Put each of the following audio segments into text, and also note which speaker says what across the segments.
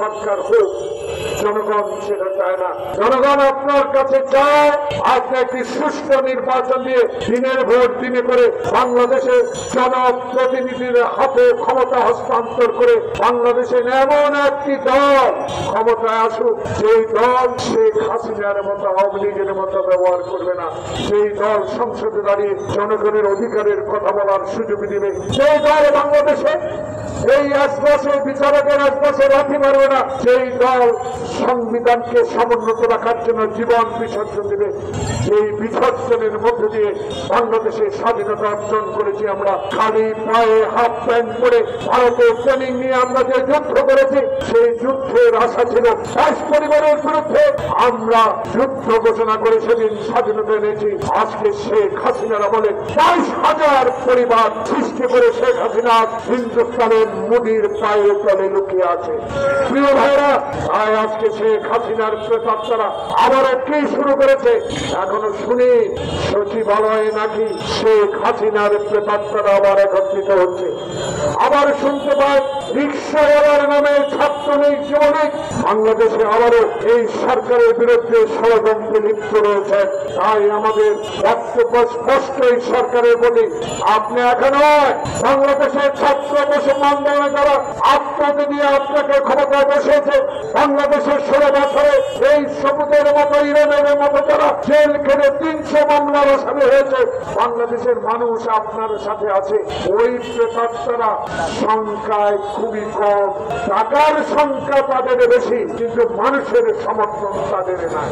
Speaker 1: সরকার হোক, জনগণ সেটা চায় না। জনগণ আপনার কাছে চায় আপনি একটি সুষ্ঠু নির্বাচন দিয়ে দিনের ভোট দিনে করে বাংলাদেশে জনপ্রতিনিধির হাতে ক্ষমতা হস্তান্তর করে বাংলাদেশে এমন একটি দল ক্ষমতায় আসুক, যেই দল শেখ হাসিনার মতো আওয়ামী লীগের মতো ব্যবহার করবে না, সেই দল সংসদে দাঁড়িয়ে জনগণের অধিকারের কথা বলার সুযোগ দিবে, সেই দল বাংলাদেশে এই আশপাশে বিচারকের আশপাশে লাঠি মারবে না, সেই দল সংবিধানকে সমুন্নত রাখার জন্য জীবন বিসর্জন দেবে। সেই বিসর্জনের মধ্য দিয়ে বাংলাদেশের স্বাধীনতা অর্জন করেছি আমরা। খালি পায়ে হাফ প্যান্ট পরে ভারতের ট্রেনিং নিয়ে আমরা যে যুদ্ধ করেছি, সেই যুদ্ধের আশা ছিল ২২ পরিবারের বিরুদ্ধে আমরা যুদ্ধ ঘোষণা করে সেদিন স্বাধীনতা এনেছি। আজকে শেখ হাসিনার আমলে ২২,০০০ পরিবার সৃষ্টি করে শেখ হাসিনা হিন্দুস্তানের মোদির পায়ের তলে লুকিয়ে আছে। প্রিয় ভাইরা, তাই আজকে শেখ হাসিনার প্রেতাত্মারা আবারও কি শুরু করেছে? এখনো শুনি সচিবালয়ে নাকি শেখ হাসিনার প্রেতাত্মারা আবার একত্রিত হচ্ছে। আবার শুনতে পাই রিক্সাওয়ালার নামে ছাত্রলীগ যুবলীগ বাংলাদেশে আবারও এই সরকারের বিরুদ্ধে ষড়যন্ত্রে লিপ্ত রয়েছে। তাই আমাদের বক্তব্য স্পষ্ট এই সরকারের প্রতি, আপনি এখনো বাংলাদেশের ছাত্র মুসলমান দলে যারা আত্মহত্যা দিয়ে আপনাকে ক্ষমতায় বসেছে, বাংলাদেশের ১৬ বছরে এই সবুজের মতো ইরানের মতো যারা জেল খেলে ৩০০ মামলার আসামি হয়েছে, বাংলাদেশের মানুষ আপনার সাথে আছে। ওই প্রেতাত্মারা সংখ্যায় খুবই কম, টাকার সংখ্যা তাদের বেশি, কিন্তু মানুষের সমর্থন তাদের নাই।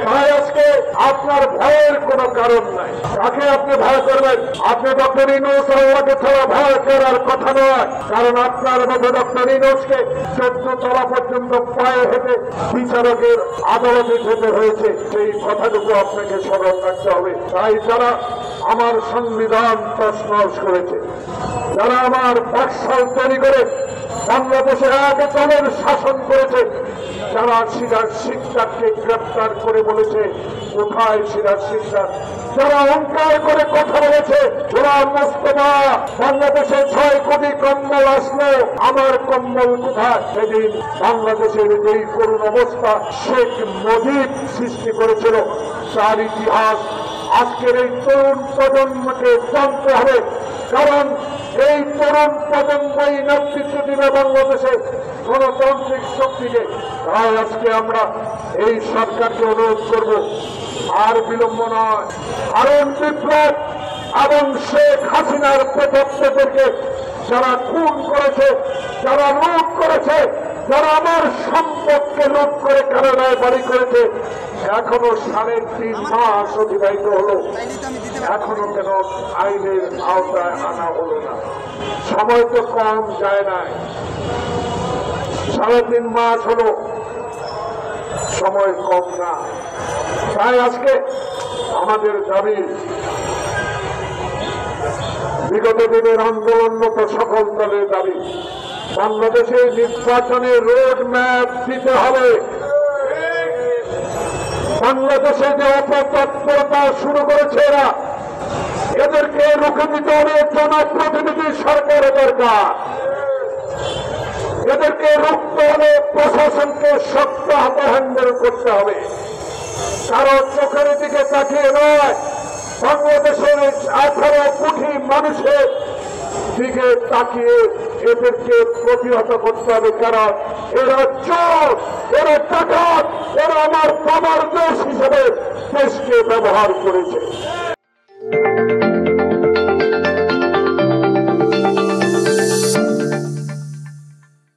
Speaker 1: তাই আজকে আপনার ভয়ের কোনো কারণ নাই। কাকে আপনি ভয় করবেন? আপনি ডক্টর ইউনূস আল্লাহকে ছাড়া ভয় করার কথা নয়, কারণ আপনার মতো ডক্টর ইউনূসকে ১৪ তলা পর্যন্ত পায়ে হেঁটে বিচারকের আদালতে যেতে হয়েছে, সেই কথাটুকু আপনাকে স্মরণ রাখতে হবে। তাই যারা আমার সংবিধান তছনছ করেছে, যারা আমার বাকশাল তৈরি করে বাংলাদেশে এক দলের শাসন করেছে, যারা সিরাজ শিকদারকে গ্রেপ্তার করে বলেছে কোথায় সিরাজ শিকদার, যারা অহংকার করে কথা বলেছে গোলাম মোস্তফা বাংলাদেশে ৬ কোটি কম্বল আসলো, আমার কম্বল কোথায়? সেদিন বাংলাদেশের যেই করুণ অবস্থা শেখ মুজিব সৃষ্টি করেছিল, তার ইতিহাস আজকের এই তরুণ প্রজন্মকে জানতে হবে। কারণ এই তরুণ প্রজন্মই নেতৃত্ব দিবে বাংলাদেশে গণতান্ত্রিক শক্তিকে। তাই আজকে আমরা এই সরকারকে অনুরোধ করব, আর বিলম্ব নয়, কারণ বিপ্লব এবং শেখ হাসিনার প্রেতাত্মাদেরকে যারা খুন করেছে, যারা লুট করেছে, যারা আমার সম্পদকে লুট করে কারাগারে বাড়ি করেছে, এখনো ৩.৫ মাস অতিবাহিত হলো, এখনো কেন আইনের আওতায় আনা হলো না? সময় তো কম যায় নাই, ৩.৫ মাস হলো, সময় কম না। তাই আজকে আমাদের দাবি, বিগত দিনের আন্দোলনরত সকল দলের দাবি, বাংলাদেশের নির্বাচনে রোড ম্যাপ দিতে হবে। বাংলাদেশে যে অপতৎপরতা শুরু করেছে এরা, এদেরকে রুখে দিতে হবে। জনপ্রতিনিধি সরকার দরকার, এদেরকে রুখতে হবে। প্রশাসনকে শক্ত হাতে হ্যান্ডেল করতে হবে, কারো চোখের দিকে তাকিয়ে নয়, বাংলাদেশের 18 কোটি মানুষের দিকে তাকিয়ে এদেরকে প্রতিহত করতে হবে। কারণ এরা চোর, এরা ডাকাত, এরা আমার বাবার দেশ হিসেবে দেশকে ব্যবহার করেছে।